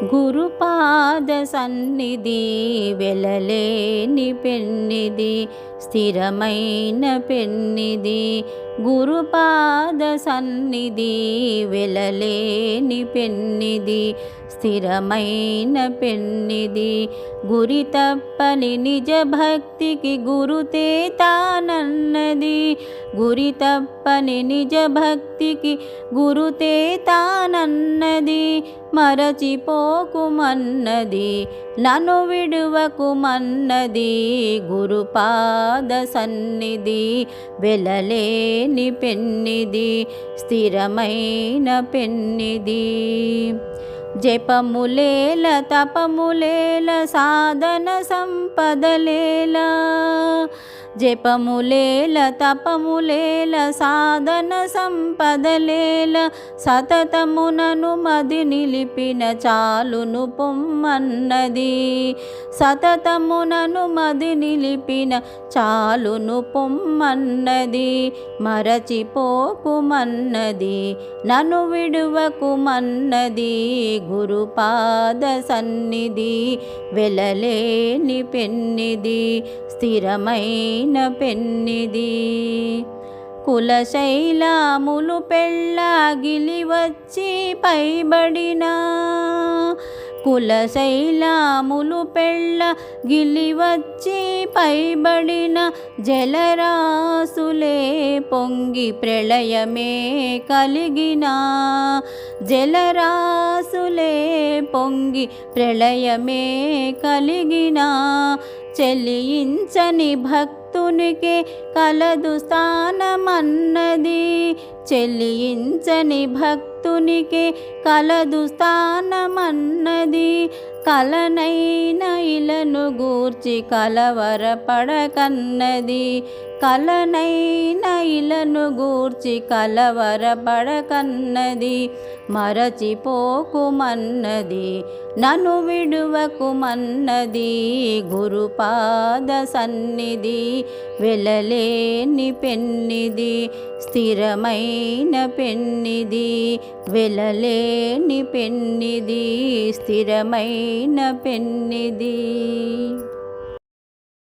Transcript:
గురుపాద సన్నిధి వెలలేని పెన్నిది స్థిరమైన పెన్నిది. గురుపాద సన్నిధి వెలలేని పెన్నిది స్థిరమైన పెన్నిది. గురి తప్పని నిజ భక్తికి గురుతే తానన్నది. గురి తప్పని నిజ భక్తికి గురుతే తానన్నది. మరచిపోకుమన్నది నన్ను విడువకుమన్నది. గురుపాద సన్నిధి వెలలేని పెన్నిది స్థిరమైన పెన్నిది. జపములేల తపములేల సాధన సంపదలేల. జపములేల తపములేల సాధన సంపదలేల. సతతమునను మది నిలిపిన చాలును పొమ్మన్నది. సతతమునను మది నిలిపిన చాలును పొమ్మన్నది. మరచిపోకుమన్నది నన్ను విడువకుమన్నది. గురుపాద సన్నిధి వెలలేని పెన్నిది స్థిరమైన పెన్నిది. కులశైలాములు పెళ్ళాగిలి వచ్చి పైబడిన. కులశైలాములు పెళ్ళ గిలివచ్చి పైబడిన. జలరాసులే పొంగి ప్రళయమే కలిగిన. జలరాసులే పొంగి ప్రళయమే కలిగిన. చెలించని భక్తునికి కలదు స్థానమన్నది. చెలించని భక్తునికి కలదు స్థానమన్నది. కలనైన ఇలను గూర్చి కలవరపడకన్నది. కలనైన ఇలను గూర్చి కలవరపడకన్నది. మరచిపోకుమన్నది నన్ను విడువకుమన్నది. గురుపాద సన్నిధి వెలలేని పెన్నిది స్థిరమైన పెన్నిది. వెలలేని పెన్నిది స్థిరమైన పెన్నిది.